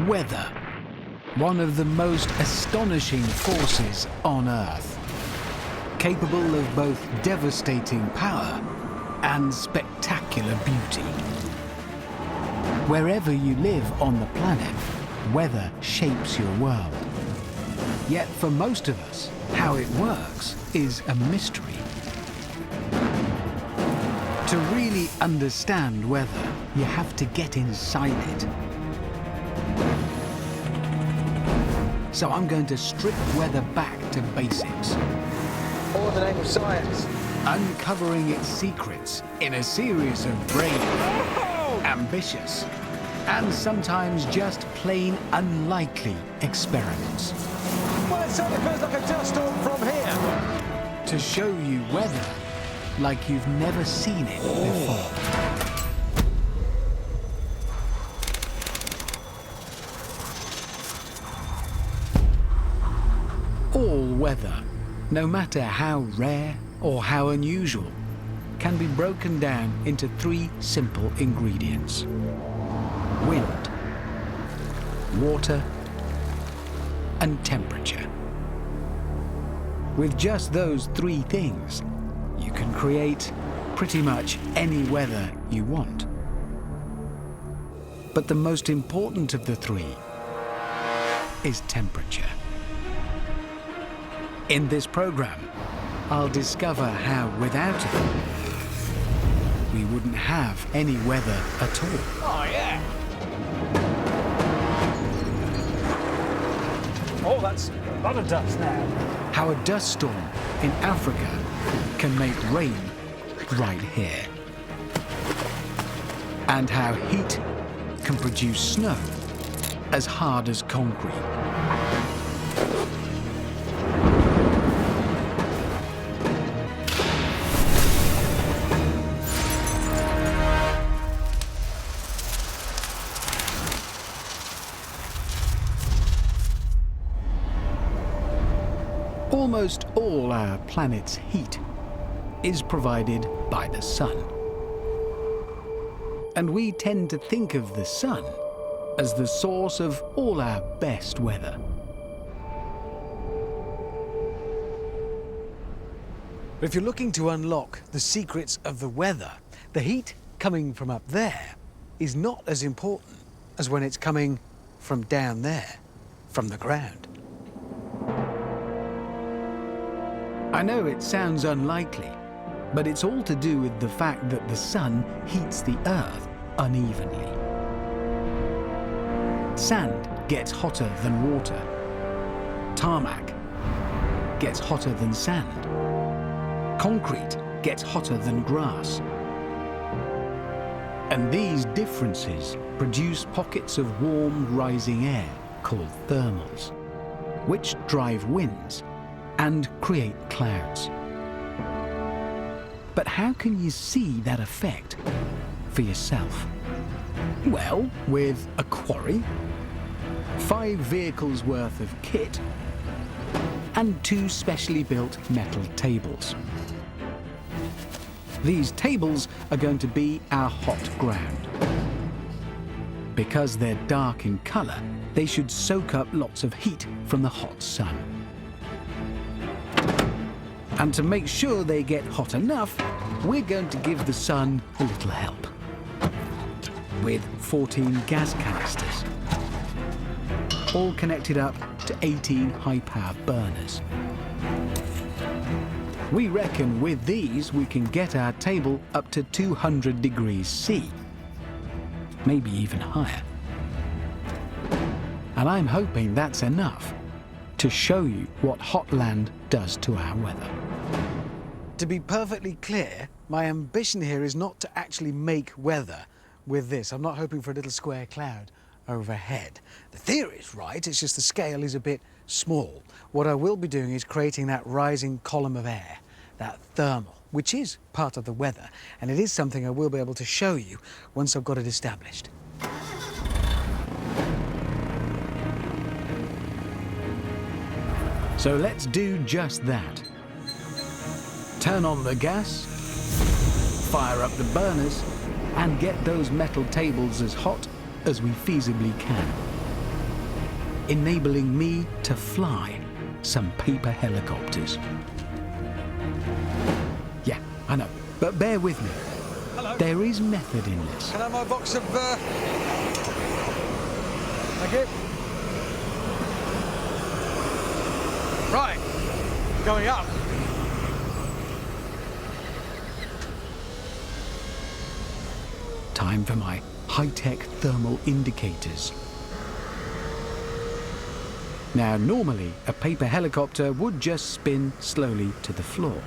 Weather, one of the most astonishing forces on Earth, capable of both devastating power and spectacular beauty. Wherever you live on the planet, weather shapes your world. Yet for most of us, how it works is a mystery. To really understand weather, you have to get inside it. So I'm going to strip weather back to basics. All in the name of science. Uncovering its secrets in a series of brave, ambitious, and sometimes just plain unlikely experiments. Well, it certainly feels like a dust storm from here. To show you weather like you've never seen it before. All weather, no matter how rare or how unusual, can be broken down into three simple ingredients: wind, water, and temperature. With just those three things, you can create pretty much any weather you want. But the most important of the three is temperature. In this program, I'll discover how without it, we wouldn't have any weather at all. Oh, yeah. Oh, that's a lot of dust now. How a dust storm in Africa can make rain right here. And how heat can produce snow as hard as concrete. Almost all our planet's heat is provided by the sun. And we tend to think of the sun as the source of all our best weather. But if you're looking to unlock the secrets of the weather, the heat coming from up there is not as important as when it's coming from down there, from the ground. I know it sounds unlikely, but it's all to do with the fact that the sun heats the Earth unevenly. Sand gets hotter than water. Tarmac gets hotter than sand. Concrete gets hotter than grass. And these differences produce pockets of warm, rising air called thermals, which drive winds and create clouds. But how can you see that effect for yourself? Well, with a quarry, 5 vehicles worth of kit, and 2 specially built metal tables. These tables are going to be our hot ground. Because they're dark in color, they should soak up lots of heat from the hot sun. And to make sure they get hot enough, we're going to give the sun a little help. With 14 gas canisters, all connected up to 18 high-power burners. We reckon with these we can get our table up to 200 degrees C, maybe even higher. And I'm hoping that's enough to show you what hot land does to our weather. To be perfectly clear, my ambition here is not to actually make weather with this. I'm not hoping for a little square cloud overhead. The theory is right, it's just the scale is a bit small. What I will be doing is creating that rising column of air, that thermal, which is part of the weather, and it is something I will be able to show you once I've got it established. So let's do just that. Turn on the gas, fire up the burners, and get those metal tables as hot as we feasibly can. enabling me to fly some paper helicopters. Yeah, I know, but bear with me. Hello. There is method in this. Can I have my box of... Thank you. Right. Going up. Time for my high-tech thermal indicators. Now, normally, a paper helicopter would just spin slowly to the floor.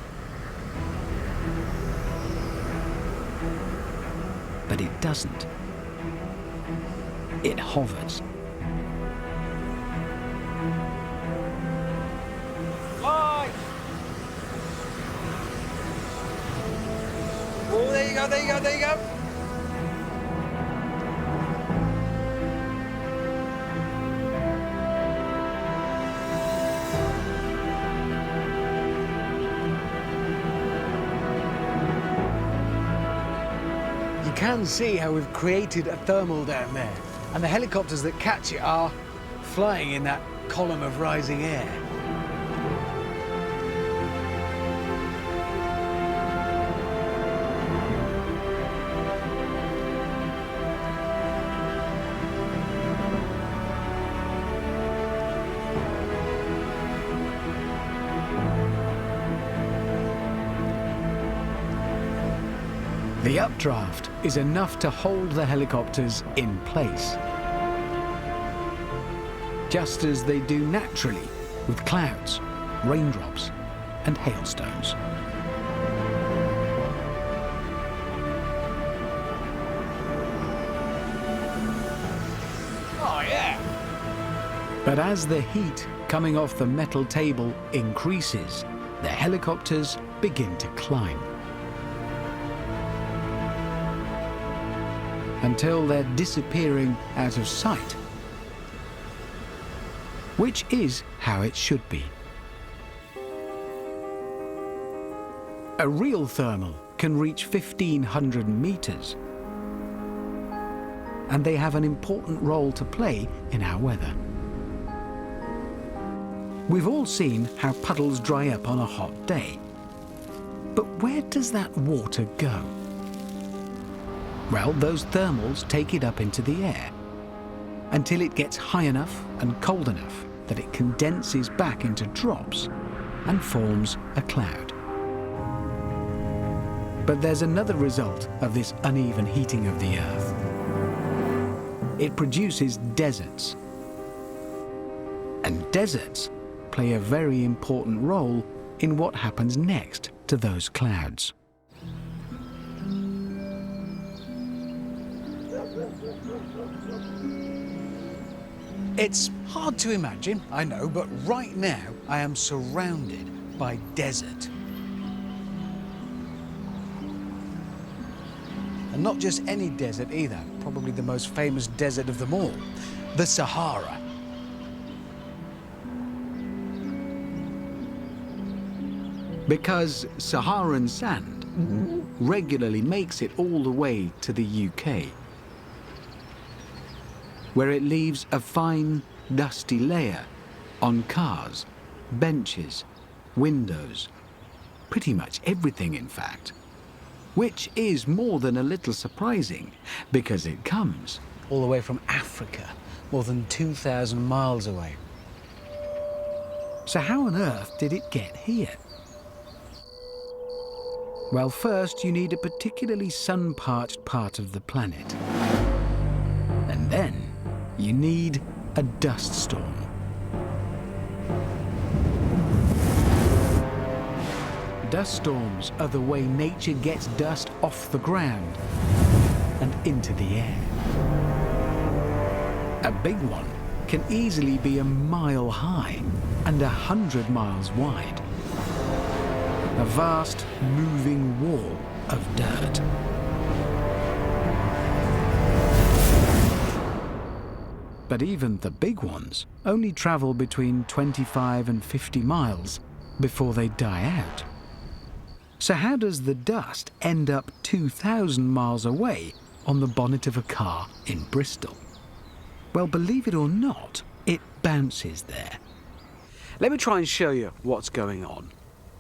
But it doesn't. It hovers. Fly! Oh, there you go, there you go, there you go. You can see how we've created a thermal down there, and the helicopters that catch it are flying in that column of rising air. The updraft is enough to hold the helicopters in place, just as they do naturally with clouds, raindrops, and hailstones. Oh, yeah. But as the heat coming off the metal table increases, the helicopters begin to climb, until they're disappearing out of sight, which is how it should be. A real thermal can reach 1,500 meters, and they have an important role to play in our weather. We've all seen how puddles dry up on a hot day, but where does that water go? Well, those thermals take it up into the air until it gets high enough and cold enough that it condenses back into drops and forms a cloud. But there's another result of this uneven heating of the Earth. It produces deserts. And deserts play a very important role in what happens next to those clouds. It's hard to imagine, I know, but right now I am surrounded by desert. And not just any desert either, probably the most famous desert of them all, the Sahara. Because Saharan sand regularly makes it all the way to the UK, where it leaves a fine, dusty layer on cars, benches, windows, pretty much everything, in fact. Which is more than a little surprising, because it comes all the way from Africa, more than 2,000 miles away. So how on earth did it get here? Well, first you need a particularly sun-parched part of the planet. And then you need a dust storm. Dust storms are the way nature gets dust off the ground and into the air. A big one can easily be a mile high and 100 miles wide. A vast, moving wall of dirt. But even the big ones only travel between 25 and 50 miles before they die out. So how does the dust end up 2,000 miles away on the bonnet of a car in Bristol? Well, believe it or not, it bounces there. Let me try and show you what's going on.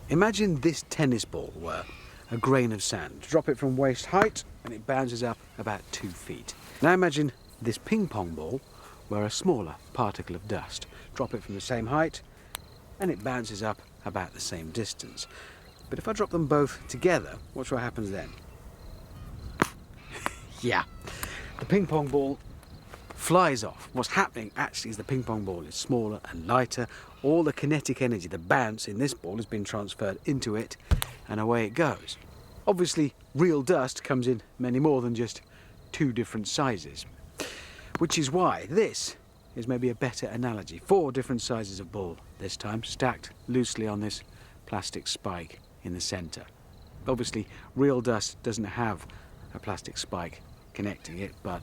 Imagine this tennis ball were a grain of sand. Drop it from waist height and it bounces up about 2 feet. Now imagine this ping pong ball were a smaller particle of dust. Drop it from the same height and it bounces up about the same distance. But if I drop them both together, watch what happens then. Yeah, the ping pong ball flies off. What's happening actually is the ping pong ball is smaller and lighter. All the kinetic energy, the bounce in this ball has been transferred into it and away it goes. Obviously, real dust comes in many more than just 2 different sizes, which is why this is maybe a better analogy. 4 different sizes of ball this time, stacked loosely on this plastic spike in the centre. Obviously, real dust doesn't have a plastic spike connecting it, but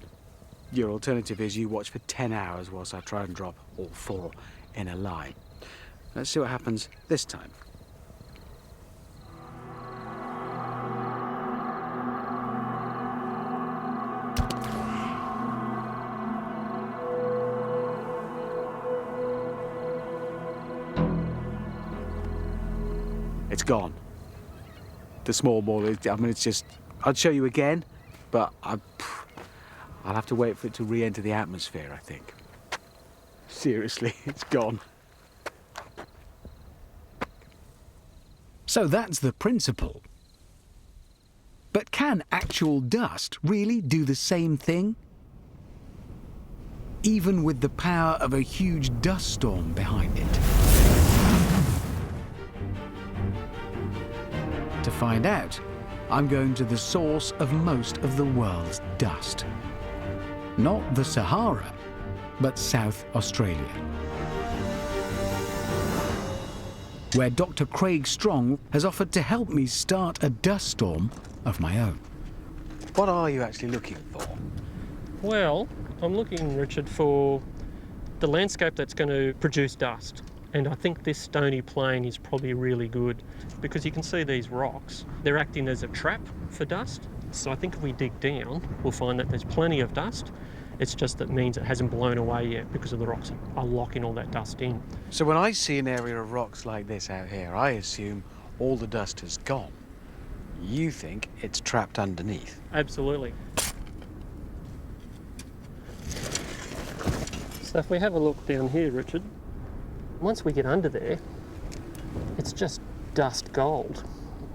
your alternative is you watch for 10 hours whilst I try and drop all 4 in a line. Let's see what happens this time. It's gone. The small ball, it's just... I'd show you again, but I'll have to wait for it to re-enter the atmosphere, I think. Seriously, it's gone. So that's the principle. But can actual dust really do the same thing? Even with the power of a huge dust storm behind it? To find out, I'm going to the source of most of the world's dust. Not the Sahara, but South Australia, where Dr. Craig Strong has offered to help me start a dust storm of my own. What are you actually looking for? Well, I'm looking, Richard, for the landscape that's going to produce dust. And I think this stony plain is probably really good because you can see these rocks. They're acting as a trap for dust. So I think if we dig down, we'll find that there's plenty of dust. It's just that means it hasn't blown away yet because of the rocks are locking all that dust in. So when I see an area of rocks like this out here, I assume all the dust has gone. You think it's trapped underneath? Absolutely. So if we have a look down here, Richard, once we get under there, it's just dust gold.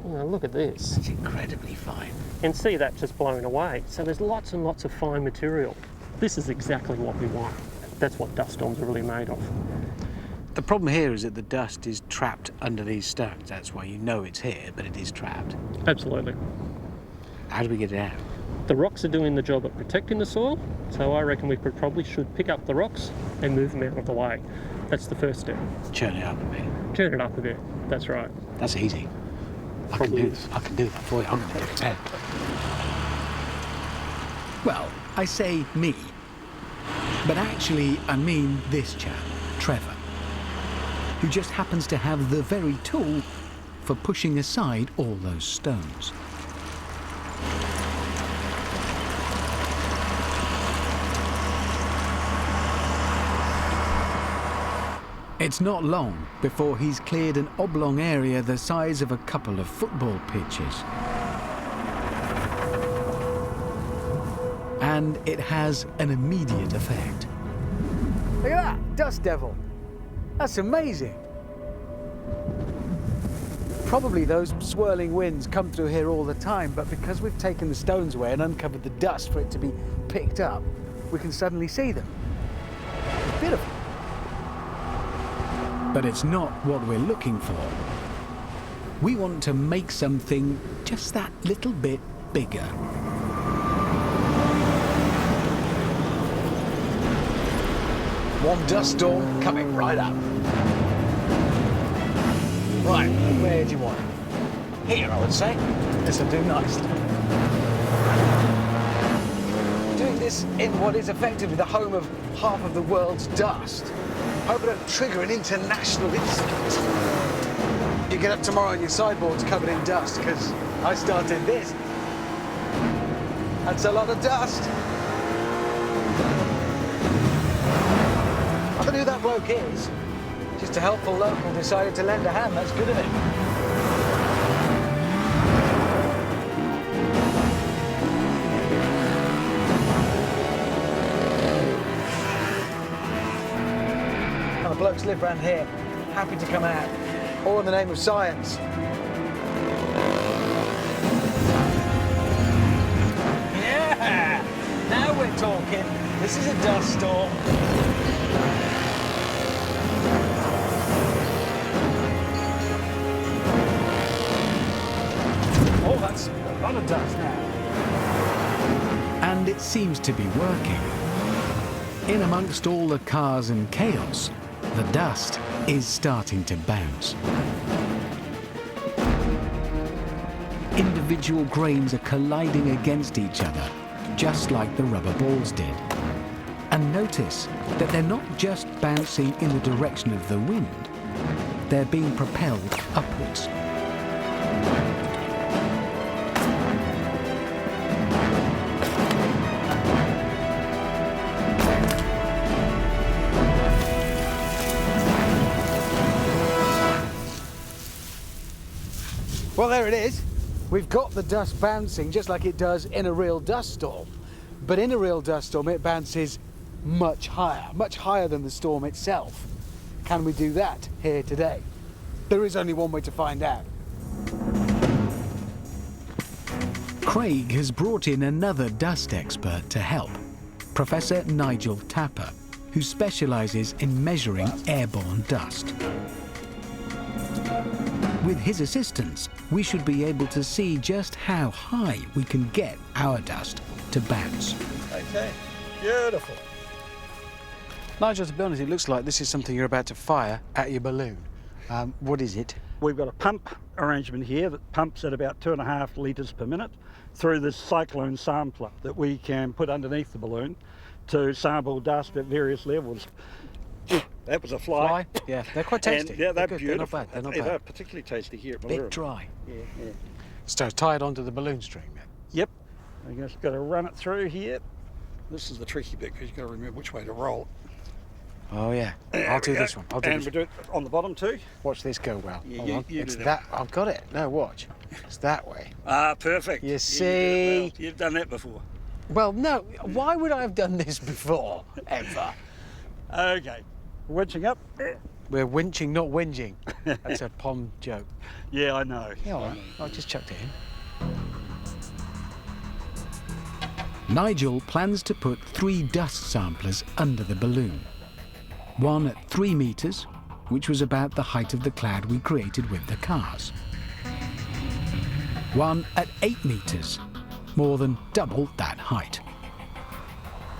You know, look at this. It's incredibly fine. And see that just blown away. So there's lots and lots of fine material. This is exactly what we want. That's what dust storms are really made of. The problem here is that the dust is trapped under these stones. That's why you know it's here, but it is trapped. Absolutely. How do we get it out? The rocks are doing the job of protecting the soil, so I reckon we probably should pick up the rocks and move them out of the way. That's the first step. Churn it up a bit. Turn it up a bit, that's right. That's easy. I can do that for you. I'm going to take a 10. Well, I say me. But actually, I mean this chap, Trevor, who just happens to have the very tool for pushing aside all those stones. It's not long before he's cleared an oblong area the size of a couple of football pitches. And it has an immediate effect. Look at that, dust devil. That's amazing. Probably those swirling winds come through here all the time, but because we've taken the stones away and uncovered the dust for it to be picked up, we can suddenly see them. It's beautiful. But it's not what we're looking for. We want to make something just that little bit bigger. One dust storm coming right up. Right, where do you want it? Here, I would say. This will do nicely. Doing this in what is effectively the home of half of the world's dust. Hope I don't trigger an international incident. You get up tomorrow and your sideboard's covered in dust, because I started this. That's a lot of dust. Nothing who that bloke is. Just a helpful local decided to lend a hand. That's good of him. The blokes live round here, happy to come out, all in the name of science. Yeah! Now we're talking. This is a dust storm. Oh, that's a lot of dust now. And it seems to be working. In amongst all the cars and chaos, the dust is starting to bounce. Individual grains are colliding against each other, just like the rubber balls did. And notice that they're not just bouncing in the direction of the wind, they're being propelled upwards. Well, there it is. We've got the dust bouncing just like it does in a real dust storm. But in a real dust storm, it bounces much higher than the storm itself. Can we do that here today? There is only one way to find out. Craig has brought in another dust expert to help, Professor Nigel Tapper, who specialises in measuring airborne dust. With his assistance, we should be able to see just how high we can get our dust to bounce. Okay, beautiful. Nigel, to be honest, it looks like this is something you're about to fire at your balloon. What is it? We've got a pump arrangement here that pumps at about 2.5 litres per minute through this cyclone sampler that we can put underneath the balloon to sample dust at various levels. That was a fly. Yeah, they're quite tasty. And, yeah, they're good. beautiful. They're not bad. They're particularly tasty here at Bit Malura. dry. Yeah, yeah. So tie it onto the balloon string then. Yep. I just got to run it through here. This is the tricky bit because you've got to remember which way to roll it. Oh yeah. There I'll we do go. this one. I'll do and this we do it on the bottom too. Watch this go well. Yeah, Hold you- on. you It's do that. I've got it. No, watch. It's that way. Ah, perfect. You did it see? well. You've done that before. Well, no. Why would I have done this before? Ever? Okay. Winching up. We're winching, not whinging. That's a pond joke. Yeah, I know. Yeah, all right. I just chucked it in. Nigel plans to put 3 dust samplers under the balloon. One at 3 metres, which was about the height of the cloud we created with the cars. One at 8 metres, more than double that height.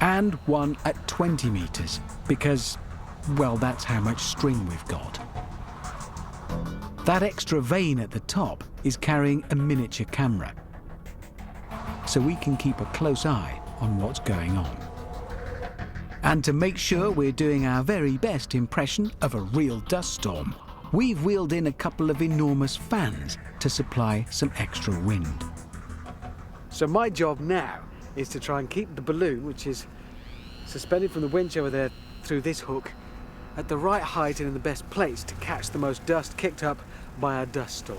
And one at 20 metres, because, well, that's how much string we've got. That extra vane at the top is carrying a miniature camera, so we can keep a close eye on what's going on. And to make sure we're doing our very best impression of a real dust storm, we've wheeled in a couple of enormous fans to supply some extra wind. So my job now is to try and keep the balloon, which is suspended from the winch over there through this hook, at the right height and in the best place to catch the most dust kicked up by our dust storm.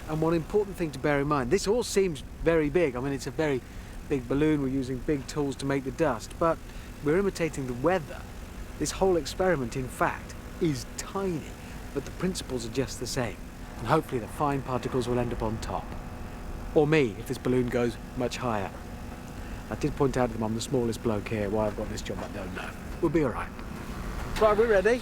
And one important thing to bear in mind, this all seems very big. I mean, it's a very big balloon, we're using big tools to make the dust, but we're imitating the weather. This whole experiment, in fact, is tiny, but the principles are just the same. And hopefully the fine particles will end up on top. Or me, if this balloon goes much higher. I did point out to them I'm the smallest bloke here. Why I've got this job, I don't know. We'll be all right. Right, we're ready.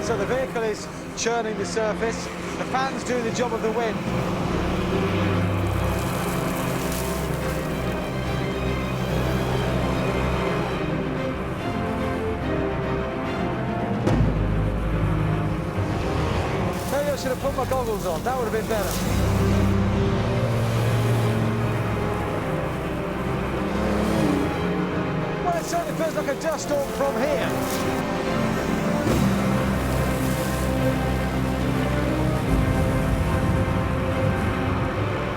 So the vehicle is churning the surface. The fan's doing the job of the wind. Maybe I should have put my goggles on. That would have been better. Well, it certainly feels like a dust storm from here.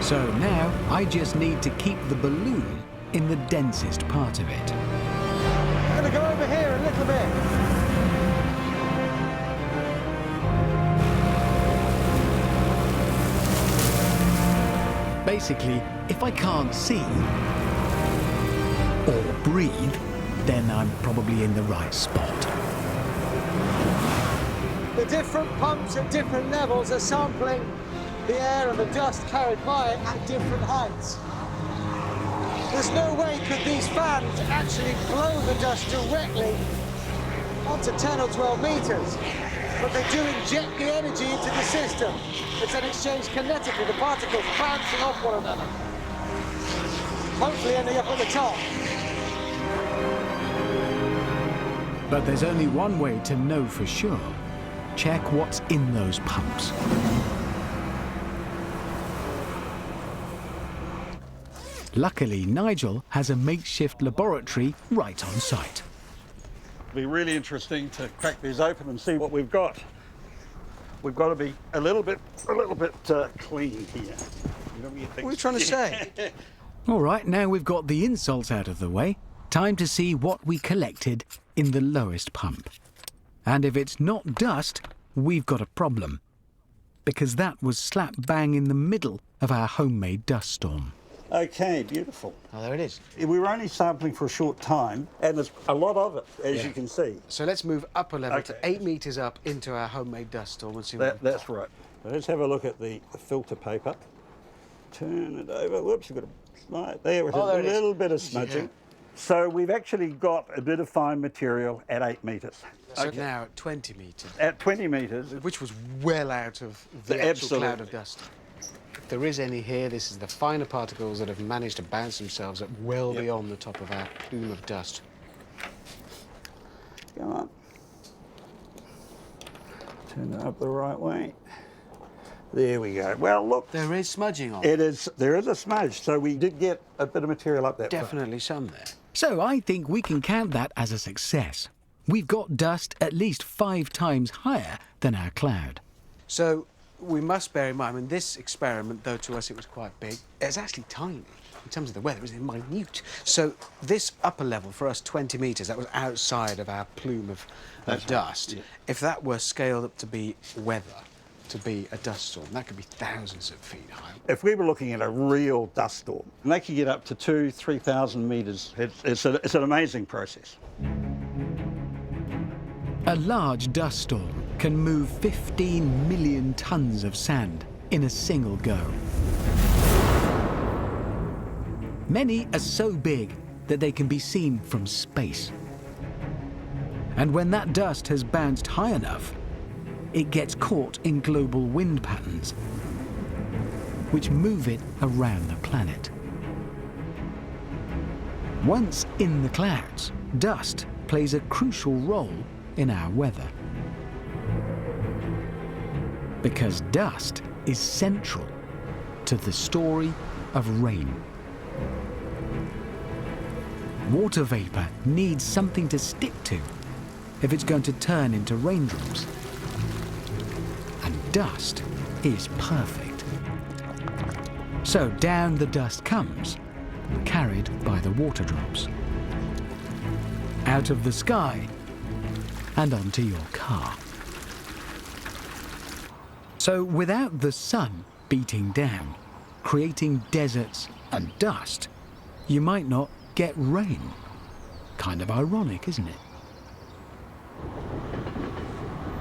So now I just need to keep the balloon in the densest part of it. I'm going to go over here a little bit. Basically, if I can't see or breathe, then I'm probably in the right spot. The different pumps at different levels are sampling the air and the dust carried by it at different heights. There's no way could these fans actually blow the dust directly onto 10 or 12 meters, but they do inject the energy into the system. It's an exchange kinetically, the particles bouncing off one another, hopefully ending up at the top. But there's only one way to know for sure. Check what's in those pumps. Luckily, Nigel has a makeshift laboratory right on site. It'll be really interesting to crack these open and see what we've got. We've got to be a little bit clean here. What are you trying to say? All right, now we've got the insults out of the way, time to see what we collected in the lowest pump. And if it's not dust, we've got a problem. Because that was slap bang in the middle of our homemade dust storm. Okay, beautiful. Oh, there it is. We were only sampling for a short time, and there's a lot of it, as you can see. So let's move up a level to Okay. 8 meters up into our homemade dust storm and see what That's right. So let's have a look at the filter paper. Turn it over. Whoops, you've got a slide. There was Oh, there a it is. little bit of smudging. Yeah. So we've actually got a bit of fine material at 8 meters. So now at 20 meters, At 20 meters, which was well out of the actual cloud of dust. If there is any here, this is the finer particles that have managed to bounce themselves up well beyond the top of our plume of dust. come on. Turn it up the right way. There we go. Well, look, There is smudging on. there is a smudge, so we did get a bit of material up that front. Definitely some there. So I think we can count that as a success. We've got dust at least 5 times higher than our cloud. So we must bear in mind, I mean, this experiment, though to us it was quite big, it's actually tiny. In terms of the weather, it was minute. So this upper level, for us 20 metres, that was outside of our plume of dust. Yeah. If that were scaled up to be weather, to be a dust storm, that could be thousands of feet high. If we were looking at a real dust storm, and they could get up to 2,000-3,000 metres, it's an amazing process. A large dust storm can move 15 million tons of sand in a single go. Many are so big that they can be seen from space. And when that dust has bounced high enough, it gets caught in global wind patterns, which move it around the planet. Once in the clouds, dust plays a crucial role in our weather. Because dust is central to the story of rain. Water vapor needs something to stick to if it's going to turn into raindrops. And dust is perfect. So down the dust comes, carried by the water drops. Out of the sky and onto your car. So without the sun beating down, creating deserts and dust, you might not get rain. Kind of ironic, isn't it?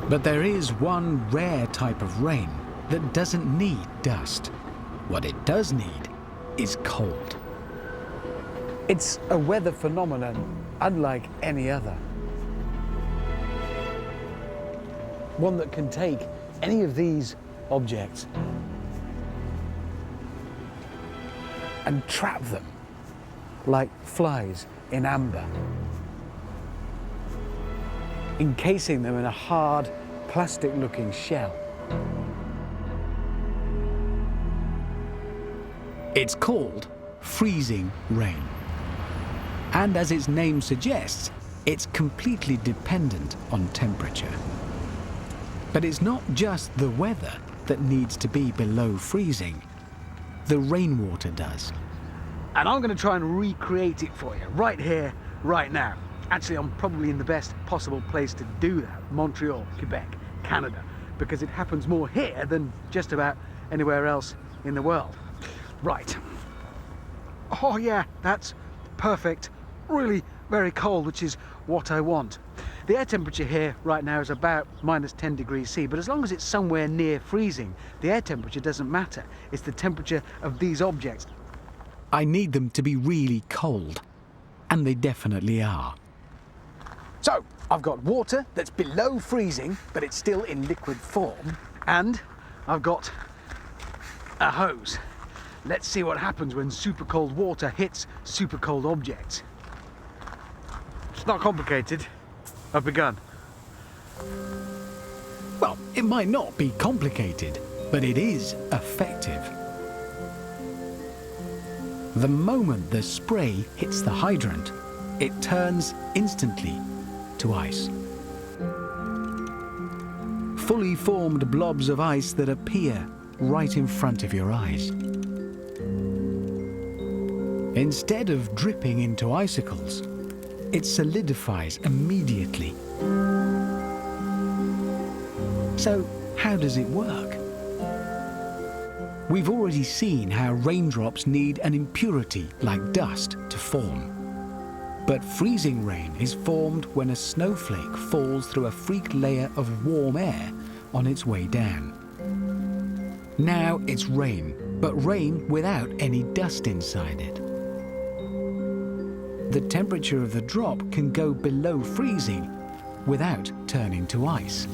But there is one rare type of rain that doesn't need dust. What it does need is cold. It's a weather phenomenon unlike any other. One that can take any of these objects and trap them like flies in amber, encasing them in a hard, plastic-looking shell. It's called freezing rain. And as its name suggests, it's completely dependent on temperature. But it's not just the weather that needs to be below freezing. the rainwater does. And I'm going to try and recreate it for you, right here, right now. Actually, I'm probably in the best possible place to do that, Montreal, Quebec, Canada, because it happens more here than just about anywhere else in the world. Right. Oh yeah, that's perfect. Really very cold, which is what I want. The air temperature here right now is about -10 degrees C, but as long as it's somewhere near freezing, the air temperature doesn't matter. It's the temperature of these objects. I need them to be really cold, and they definitely are. So, I've got water that's below freezing, but it's still in liquid form, and I've got a hose. Let's see what happens when super cold water hits super cold objects. It's not complicated. I've begun. Well, it might not be complicated, but it is effective. The moment the spray hits the hydrant, it turns instantly to ice. Fully formed blobs of ice that appear right in front of your eyes. Instead of dripping into icicles, it solidifies immediately. So, how does it work? We've already seen how raindrops need an impurity like dust to form. But freezing rain is formed when a snowflake falls through a freak layer of warm air on its way down. Now it's rain, but rain without any dust inside it. The temperature of the drop can go below freezing without turning to ice,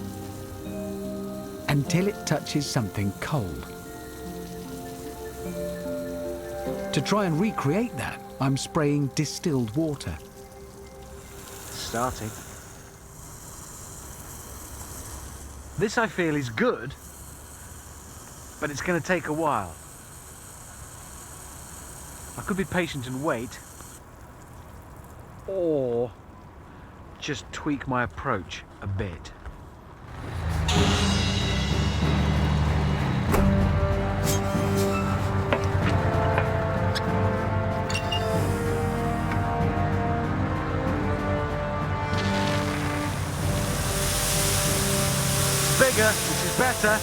until it touches something cold. To try and recreate that, I'm spraying distilled water. Starting. This, I feel, is good, but it's going to take a while. I could be patient and wait, or just tweak my approach a bit. Bigger, which is better.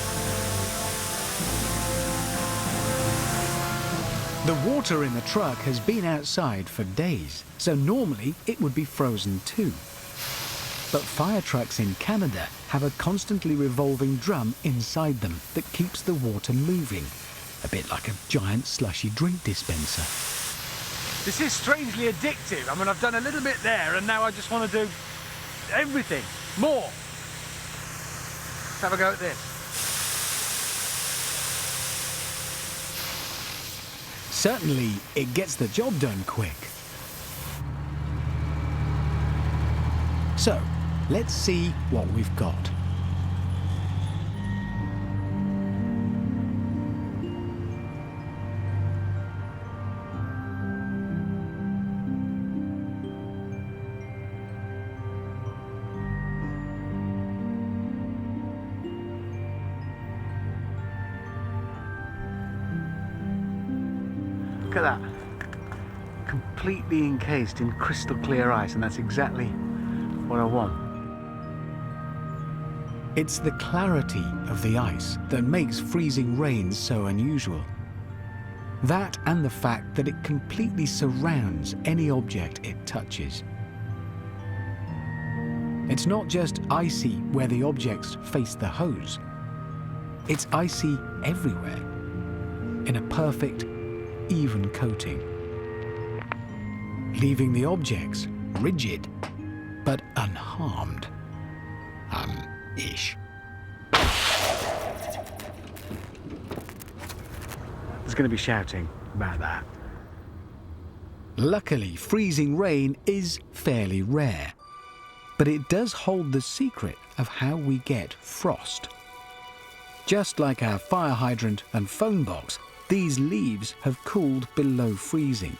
The water in the truck has been outside for days, so normally it would be frozen too. But fire trucks in Canada have a constantly revolving drum inside them that keeps the water moving, a bit like a giant slushy drink dispenser. This is strangely addictive. I mean, I've done a little bit there, and now I just want to do everything, more. Let's have a go at this. Certainly, it gets the job done quick. So, let's see what we've got. Look at that. Completely encased in crystal clear ice, and that's exactly what I want. It's the clarity of the ice that makes freezing rain so unusual. That and the fact that it completely surrounds any object it touches. It's not just icy where the objects face the hose. It's icy everywhere, in a perfect, even coating, leaving the objects rigid but unharmed. Ish. There's going to be shouting about that. Luckily, freezing rain is fairly rare, but it does hold the secret of how we get frost. Just like our fire hydrant and phone box, these leaves have cooled below freezing.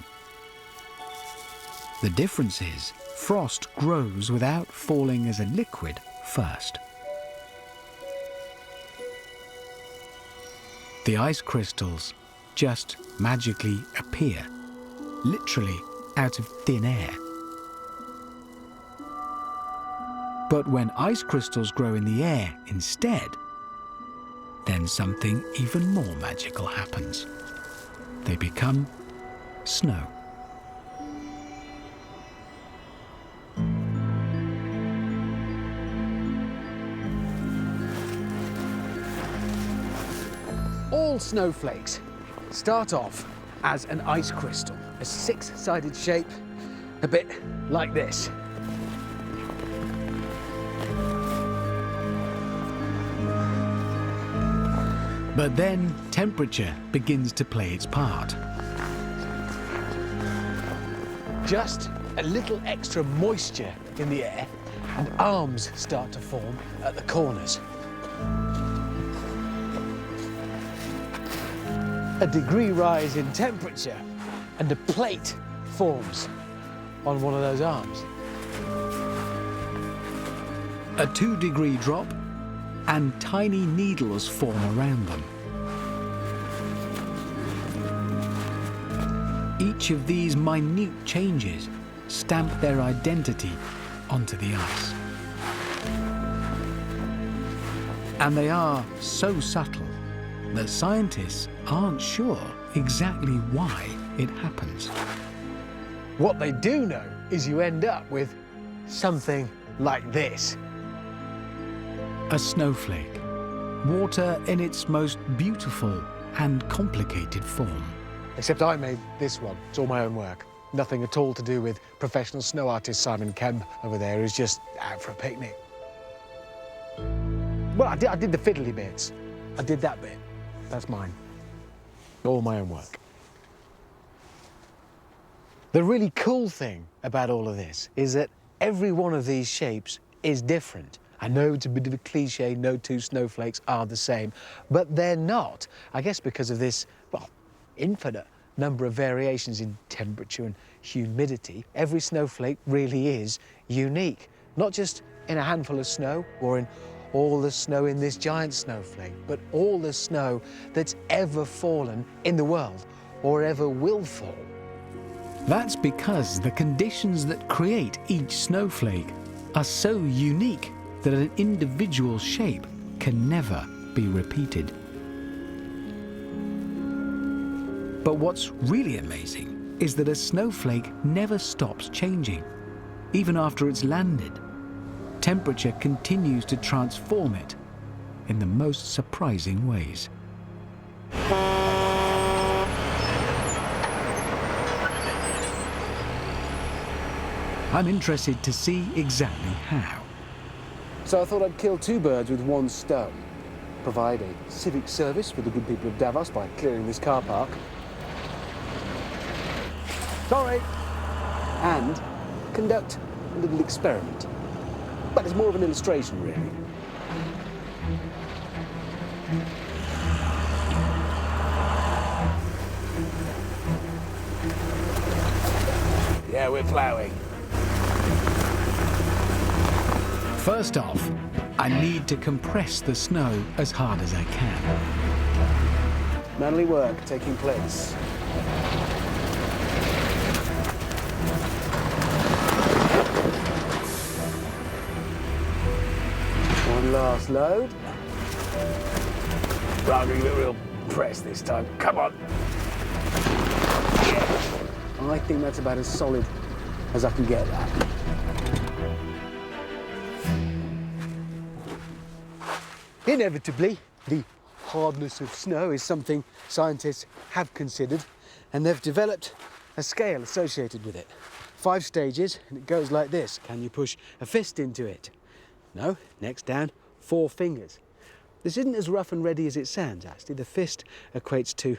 The difference is, frost grows without falling as a liquid first. The ice crystals just magically appear, literally out of thin air. But when ice crystals grow in the air instead, then something even more magical happens. They become snow. All snowflakes start off as an ice crystal, a six-sided shape, a bit like this. But then temperature begins to play its part. Just a little extra moisture in the air and arms start to form at the corners. A degree rise in temperature and a plate forms on one of those arms. A 2-degree drop and tiny needles form around them. Each of these minute changes stamp their identity onto the ice. And they are so subtle that scientists aren't sure exactly why it happens. What they do know is you end up with something like this. A snowflake, water in its most beautiful and complicated form. Except I made this one. It's all my own work. Nothing at all to do with professional snow artist Simon Kemp over there, who's just out for a picnic. Well, I did the fiddly bits. I did that bit. That's mine. All my own work. The really cool thing about all of this is that every one of these shapes is different. I know it's a bit of a cliche, no two snowflakes are the same, but they're not. I guess because of this, well, infinite number of variations in temperature and humidity, every snowflake really is unique. Not just in a handful of snow or in all the snow in this giant snowflake, but all the snow that's ever fallen in the world or ever will fall. That's because the conditions that create each snowflake are so unique that an individual shape can never be repeated. But what's really amazing is that a snowflake never stops changing, even after it's landed. Temperature continues to transform it in the most surprising ways. I'm interested to see exactly how. So I thought I'd kill two birds with one stone. Provide a civic service for the good people of Davos by clearing this car park. Sorry. And conduct a little experiment. But it's more of an illustration, really. Yeah, we're ploughing. First off, I need to compress the snow as hard as I can. Manly work taking place. One last load. Right, I'm gonna give it a real press this time. Come on. Yeah. I think that's about as solid as I can get that. Inevitably, the hardness of snow is something scientists have considered, and they've developed a scale associated with it. 5 stages, and it goes like this. Can you push a fist into it? No. Next down, 4 fingers. This isn't as rough and ready as it sounds, actually. The fist equates to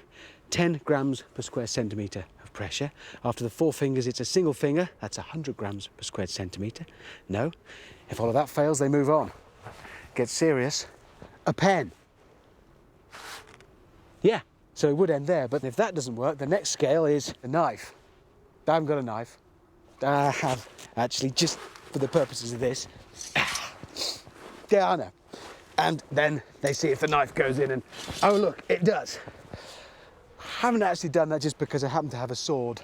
10 grams per square centimetre of pressure. After the 4 fingers, it's a single finger. That's 100 grams per square centimetre. No. If all of that fails, they move on. Get serious. A pen. Yeah, so it would end there, but if that doesn't work, the next scale is a knife. I haven't got a knife. I have, actually, just for the purposes of this. Yeah, I know. And then they see if the knife goes in and, oh look, it does. haven't actually done that just because I happen to have a sword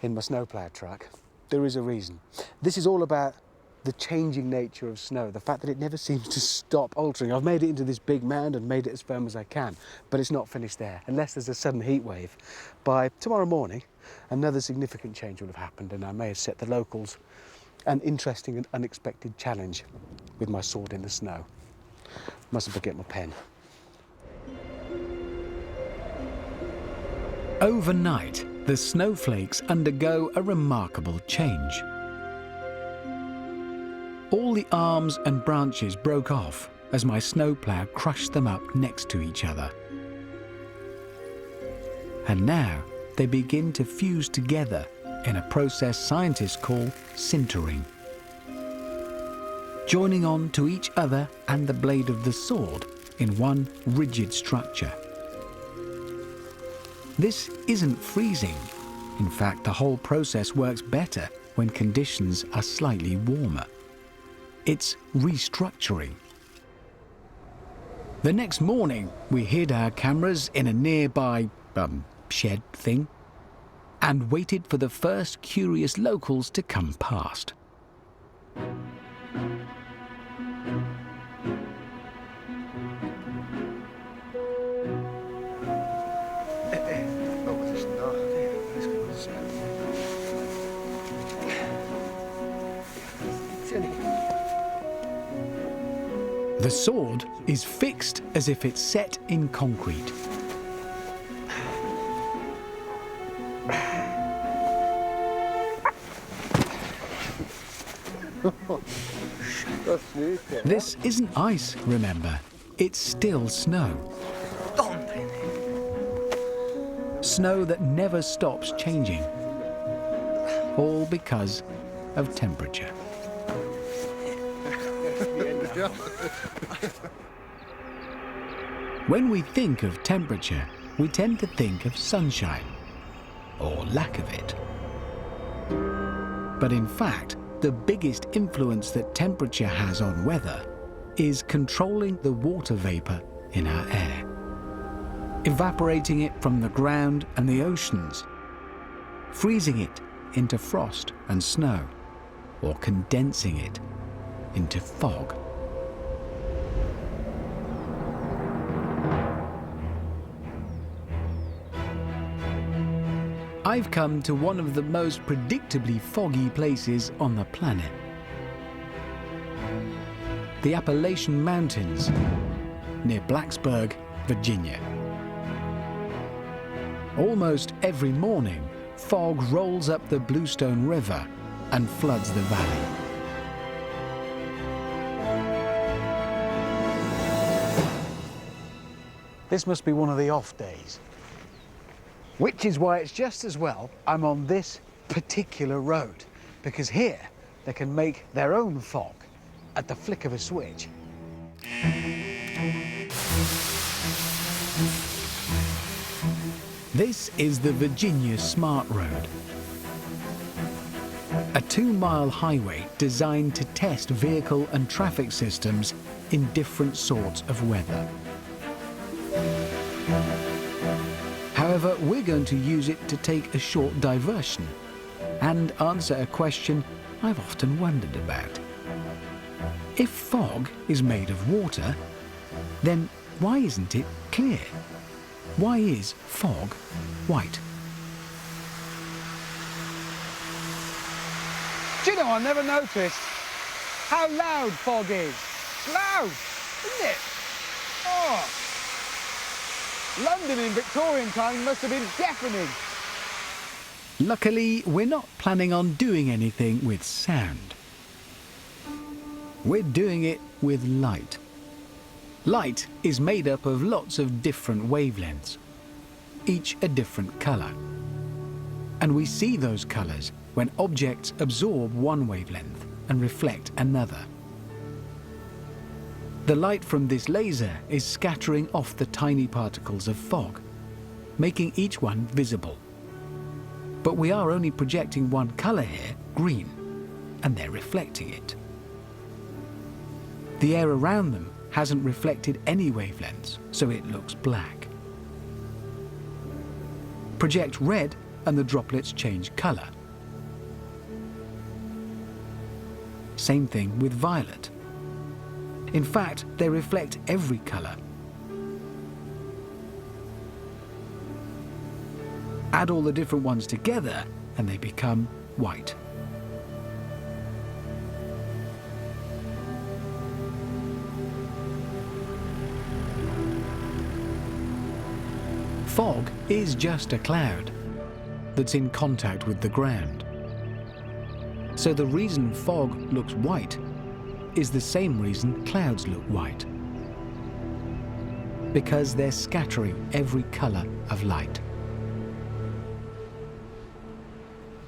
in my snowplow truck. There is a reason. This is all about the changing nature of snow, the fact that it never seems to stop altering. I've made it into this big mound and made it as firm as I can, but it's not finished there. Unless there's a sudden heat wave, by tomorrow morning, another significant change will have happened, and I may have set the locals an interesting and unexpected challenge with my sword in the snow. Mustn't forget my pen. Overnight, the snowflakes undergo a remarkable change. All the arms and branches broke off as my snowplow crushed them up next to each other. And now they begin to fuse together in a process scientists call sintering, joining on to each other and the blade of the sword in one rigid structure. This isn't freezing. In fact, the whole process works better when conditions are slightly warmer. It's restructuring. The next morning, we hid our cameras in a nearby shed thing and waited for the first curious locals to come past. The sword is fixed as if it's set in concrete. This isn't ice, remember. It's still snow. Snow that never stops changing. All because of temperature. When we think of temperature, we tend to think of sunshine, or lack of it. But in fact, the biggest influence that temperature has on weather is controlling the water vapor in our air, evaporating it from the ground and the oceans, freezing it into frost and snow, or condensing it into fog. I've come to one of the most predictably foggy places on the planet. The Appalachian Mountains, near Blacksburg, Virginia. Almost every morning, fog rolls up the Bluestone River and floods the valley. This must be one of the off days. Which is why it's just as well I'm on this particular road, because here they can make their own fog at the flick of a switch. This is the Virginia Smart Road, a 2-mile highway designed to test vehicle and traffic systems in different sorts of weather. However, we're going to use it to take a short diversion and answer a question I've often wondered about. If fog is made of water, then why isn't it clear? Why is fog white? Do you know, I never noticed how loud fog is. Loud, isn't it? Oh! London in Victorian times must have been deafening. Luckily, we're not planning on doing anything with sound. We're doing it with light. Light is made up of lots of different wavelengths, each a different colour. And we see those colours when objects absorb one wavelength and reflect another. The light from this laser is scattering off the tiny particles of fog, making each one visible. But we are only projecting one colour here, green, and they're reflecting it. The air around them hasn't reflected any wavelengths, so it looks black. project red and the droplets change colour. Same thing with violet. In fact, they reflect every colour. Add all the different ones together and they become white. Fog is just a cloud that's in contact with the ground. So the reason fog looks white is the same reason clouds look white. Because they're scattering every colour of light.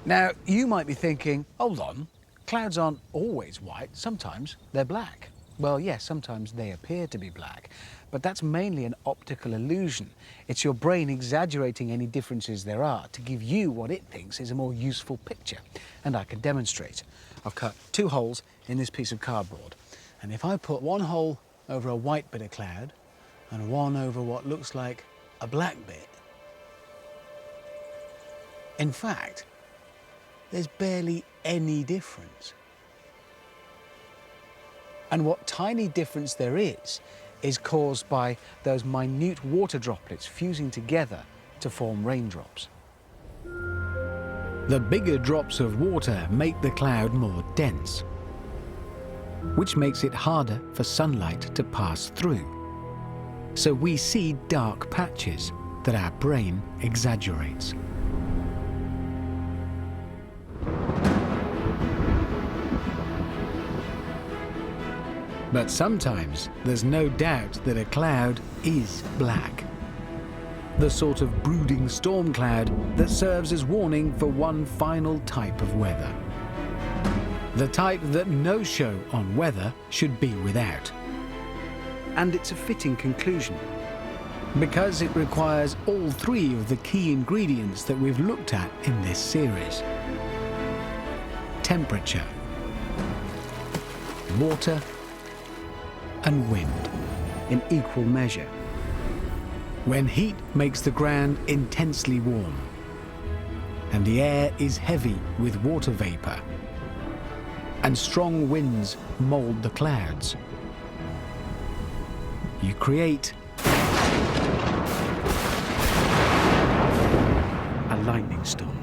Now, you might be thinking, hold on, clouds aren't always white, sometimes they're black. Well, yes, sometimes they appear to be black, but that's mainly an optical illusion. It's your brain exaggerating any differences there are to give you what it thinks is a more useful picture. And I can demonstrate. I've cut 2 holes in this piece of cardboard, and if I put one hole over a white bit of cloud and one over what looks like a black bit, in fact, there's barely any difference. And what tiny difference there is caused by those minute water droplets fusing together to form raindrops. The bigger drops of water make the cloud more dense, which makes it harder for sunlight to pass through. So we see dark patches that our brain exaggerates. But sometimes there's no doubt that a cloud is black. The sort of brooding storm cloud that serves as warning for one final type of weather. The type that no show on weather should be without. And it's a fitting conclusion. Because it requires all 3 of the key ingredients that we've looked at in this series. Temperature, water, and wind In equal measure. when heat makes the ground intensely warm and the air is heavy with water vapor and strong winds mold the clouds, you create A lightning storm.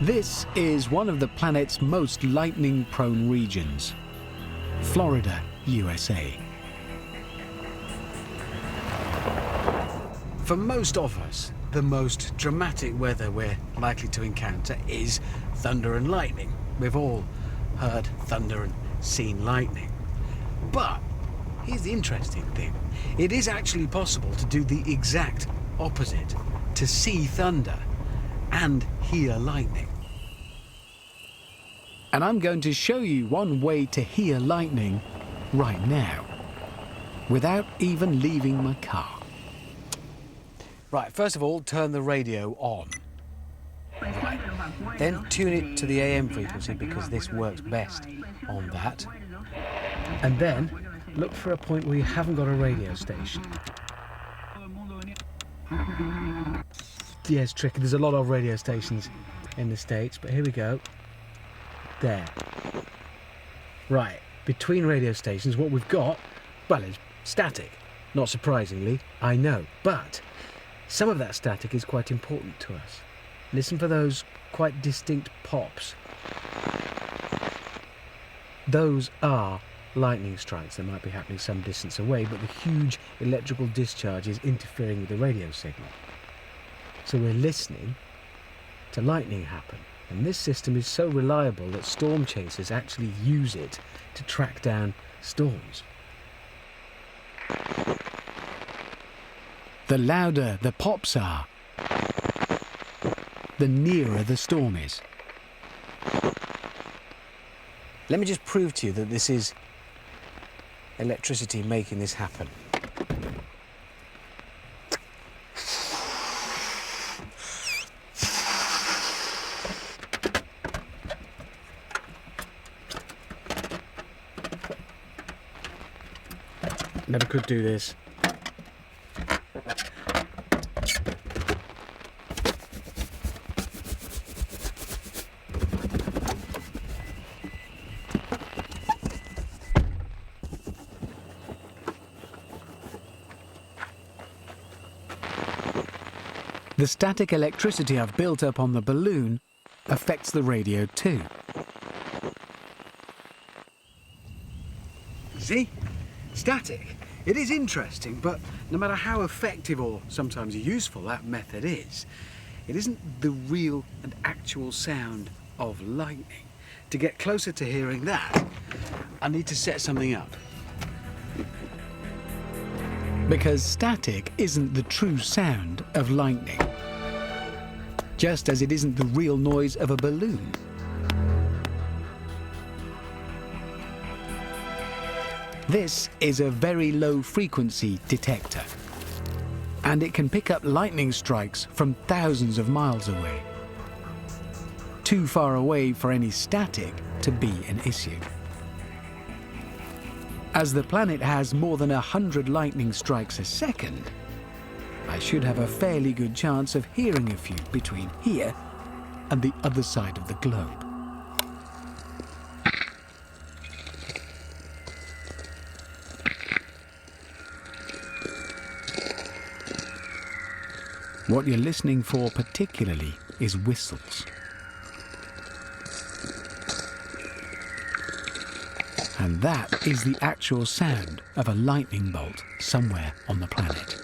This is one of the planet's most lightning-prone regions, Florida, USA. For most of us, the most dramatic weather we're likely to encounter is thunder and lightning. We've all heard thunder and seen lightning. But here's the interesting thing. It is actually possible to do the exact opposite, to see thunder and hear lightning. And I'm going to show you one way to hear lightning right now, without even leaving my car. Right, first of all, turn the radio on. Right. Then tune it to the AM frequency because this works best on that. And then look for a point where you haven't got a radio station. Yeah, it's tricky. There's a lot of radio stations in the States, but here we go. There. Right, between radio stations, what we've got, well, is static. Not surprisingly, I know, but some of that static is quite important to us. Listen for those quite distinct pops. Those are lightning strikes that might be happening some distance away, but the huge electrical discharge is interfering with the radio signal. So we're listening to lightning happen. And this system is so reliable that storm chasers actually use it to track down storms. The louder the pops are, the nearer the storm is. Let me just prove to you that this is electricity making this happen. Never could do this. The static electricity I've built up on the balloon affects the radio too. See? Static. It is interesting, but no matter how effective or sometimes useful that method is, it isn't the real and actual sound of lightning. To get closer to hearing that, I need to set something up. Because static isn't the true sound of lightning, just as it isn't the real noise of a balloon. This is a very low frequency detector, and it can pick up lightning strikes from thousands of miles away. Too far away for any static to be an issue. As the planet has more than 100 lightning strikes a second, I should have a fairly good chance of hearing a few between here and the other side of the globe. What you're listening for particularly is whistles. And that is the actual sound of a lightning bolt somewhere on the planet.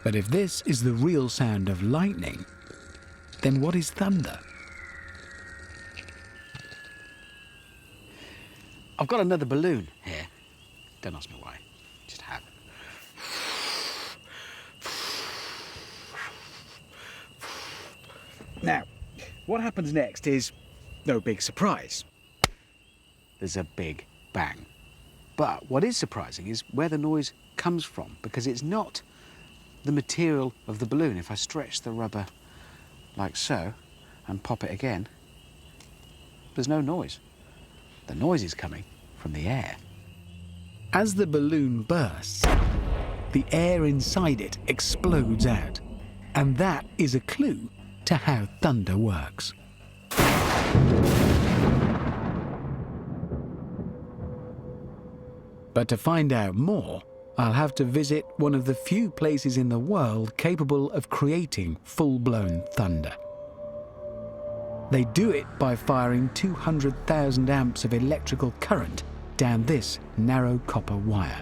But if this is the real sound of lightning, then what is thunder? I've got another balloon here. Don't ask me why. Just have. Now, what happens next is no big surprise. There's a big bang. But what is surprising is where the noise comes from, because it's not the material of the balloon. If I stretch the rubber like so and pop it again, there's no noise. The noise is coming from the air. As the balloon bursts, the air inside it explodes out, and that is a clue to how thunder works. But to find out more, I'll have to visit one of the few places in the world capable of creating full-blown thunder. They do it by firing 200,000 amps of electrical current down this narrow copper wire.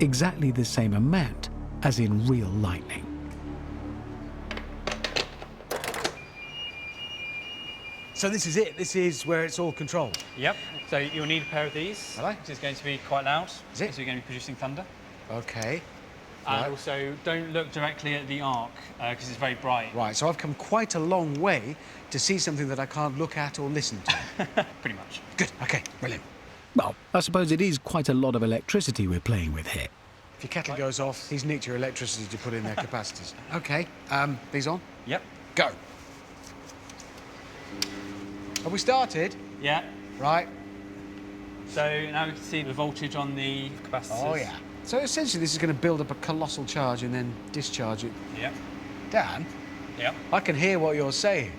Exactly the same amount as in real lightning. So this is it. This is where it's all controlled. Yep. So you'll need a pair of these. Will I? Which is going to be quite loud. Is it? So you're going to be producing thunder. Okay. And Right. also, don't look directly at the arc because it's very bright. Right, so I've come quite a long way to see something that I can't look at or listen to. Pretty much. Good, okay, brilliant. Well, I suppose it is quite a lot of electricity we're playing with here. If your kettle goes off, he's nicked your electricity to put in their capacitors. Okay, these on? Yep. Go. Have we started? Yeah. Right. So now we can see the voltage on the capacitors. Oh, yeah. So essentially this is going to build up a colossal charge and then discharge it. Yep. Dan, Yep. I can hear what you're saying.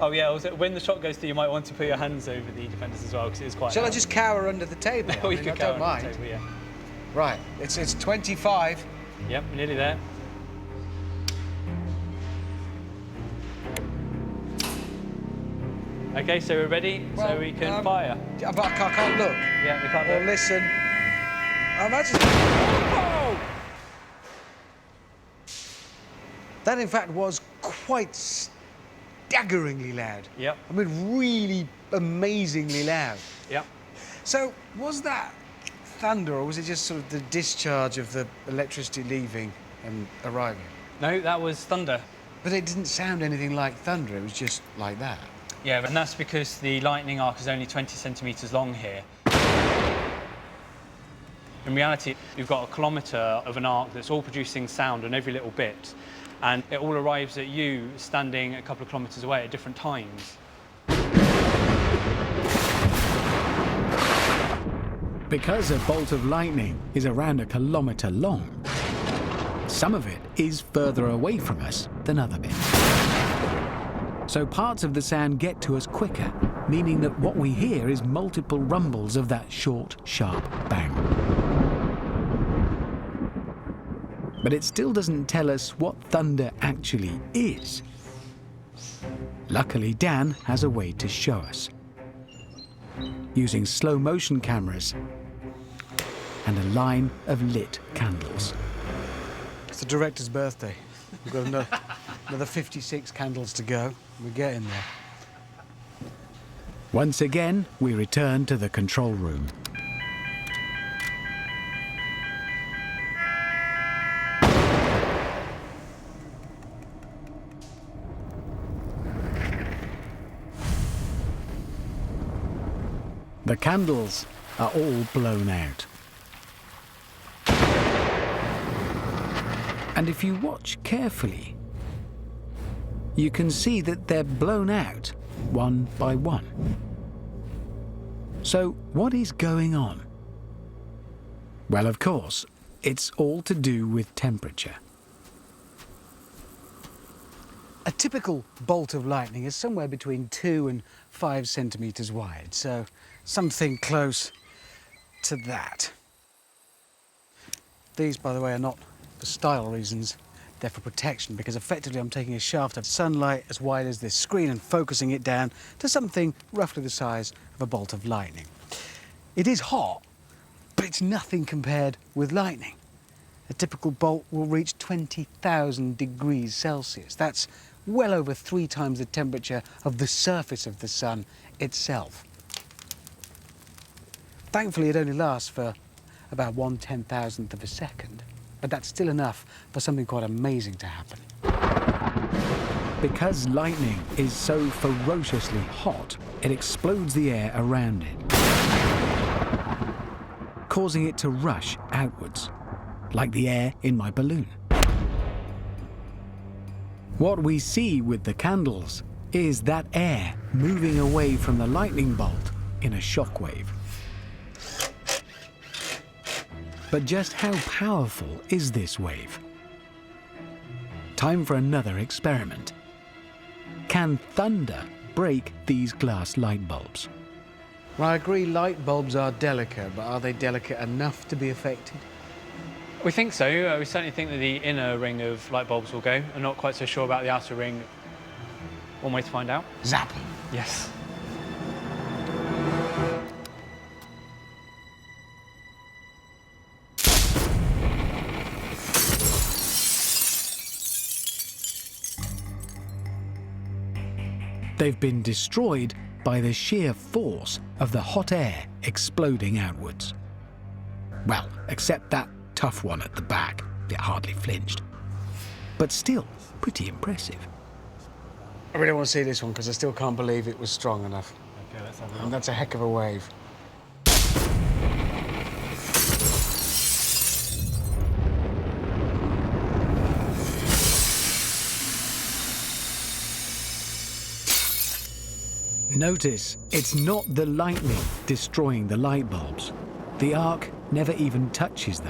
Oh yeah. Also, when the shot goes through, you might want to put your hands over the defenders as well because it is quite. Shall I loud. just cower under the table? Oh, I you mean, could I go don't on mind. the table, yeah. Right, it's 25. Yep. We're nearly there. Okay, so we're ready. So Well, we can fire. But I can't look. Yeah, we can't Or look. listen. I imagine. Oh! That, in fact, was quite staggeringly loud. Yep. I mean, really amazingly loud. Yep. So, was that thunder, or was it just sort of the discharge of the electricity leaving and arriving? No, that was thunder. But it didn't sound anything like thunder. It was just like that. Yeah, and that's because the lightning arc is only 20 centimetres long here. In reality, you've got a kilometre of an arc that's all producing sound on every little bit, and it all arrives at you standing a couple of kilometres away at different times. Because a bolt of lightning is around a kilometre long, some of it is further away from us than other bits. So parts of the sound get to us quicker, meaning that what we hear is multiple rumbles of that short, sharp bang. But it still doesn't tell us what thunder actually is. Luckily, Dan has a way to show us, using slow motion cameras and a line of lit candles. It's the director's birthday. We've got another 56 candles to go. We're getting there. Once again, we return to the control room. The candles are all blown out. And if you watch carefully, you can see that they're blown out one by one. So what is going on? Well, of course, it's all to do with temperature. A typical bolt of lightning is somewhere between 2 and 5 centimetres wide, so something close to that. These, by the way, are not for style reasons, they're for protection, because effectively I'm taking a shaft of sunlight as wide as this screen and focusing it down to something roughly the size of a bolt of lightning. It is hot, but it's nothing compared with lightning. A typical bolt will reach 20,000 degrees Celsius. That's well over 3 times the temperature of the surface of the sun itself. Thankfully, it only lasts for about 1/10,000th of a second, but that's still enough for something quite amazing to happen. Because lightning is so ferociously hot, it explodes the air around it, causing it to rush outwards, like the air in my balloon. What we see with the candles is that air moving away from the lightning bolt in a shockwave. But just how powerful is this wave? Time for another experiment. Can thunder break these glass light bulbs? Well, I agree light bulbs are delicate, but are they delicate enough to be affected? We think so. We certainly think that the inner ring of light bulbs will go. I'm not quite so sure about the outer ring. One way to find out. Zap! Yes. They've been destroyed by the sheer force of the hot air exploding outwards. Well, except that tough one at the back. It hardly flinched. But still, pretty impressive. I really want to see this one because I still can't believe it was strong enough. Okay, let's have a And that's a heck of a wave. Notice, it's not the lightning destroying the light bulbs. The arc never even touches them.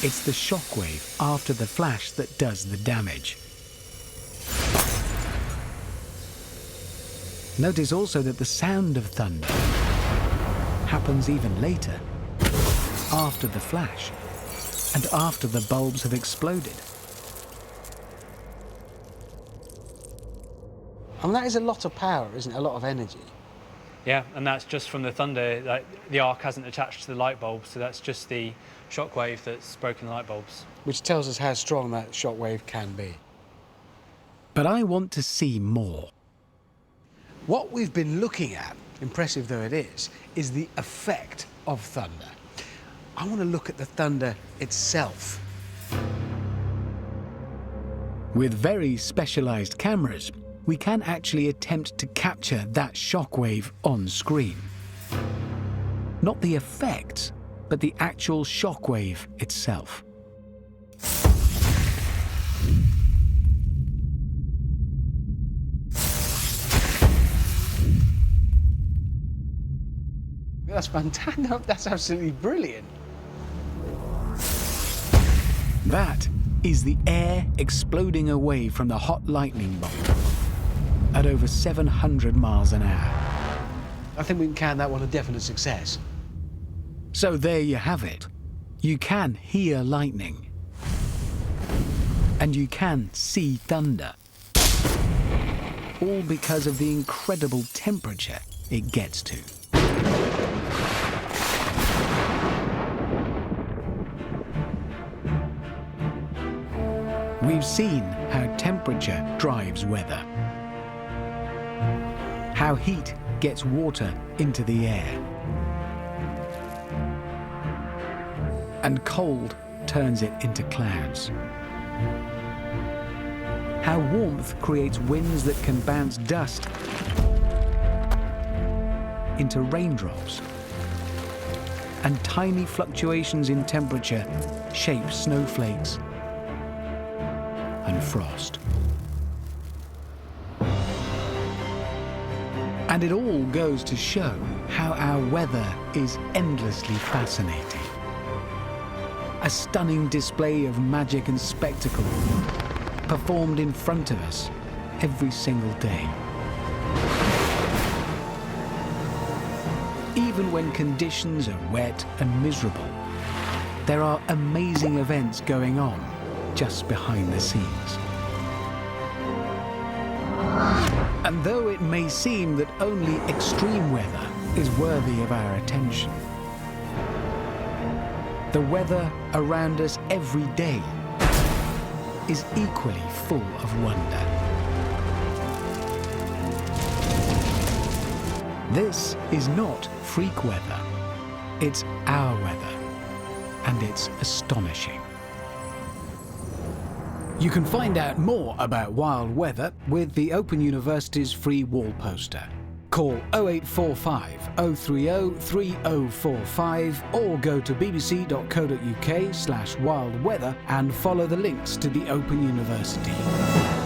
It's the shockwave after the flash that does the damage. Notice also that the sound of thunder happens even later, after the flash and after the bulbs have exploded. And that is a lot of power, isn't it? A lot of energy. Yeah, and that's just from the thunder. Like, the arc hasn't attached to the light bulb, so that's just the shockwave that's broken the light bulbs. Which tells us how strong that shockwave can be. But I want to see more. What we've been looking at, impressive though it is the effect of thunder. I want to look at the thunder itself. With very specialized cameras, we can actually attempt to capture that shockwave on screen. Not the effects, but the actual shockwave itself. That's fantastic. That's absolutely brilliant. That is the air exploding away from the hot lightning bolt. at over 700 miles an hour. I think we can count that one a definite success. So there you have it. You can hear lightning. And you can see thunder. All because of the incredible temperature it gets to. We've seen how temperature drives weather. How heat gets water into the air. And cold turns it into clouds. How warmth creates winds that can bounce dust into raindrops. And tiny fluctuations in temperature shape snowflakes and frost. And it all goes to show how our weather is endlessly fascinating. A stunning display of magic and spectacle performed in front of us every single day. Even when conditions are wet and miserable, there are amazing events going on just behind the scenes. And though it may seem that only extreme weather is worthy of our attention, the weather around us every day is equally full of wonder. This is not freak weather, it's our weather, and it's astonishing. You can find out more about wild weather with the Open University's free wall poster. Call 0845 030 3045 or go to bbc.co.uk/wildweather and follow the links to the Open University.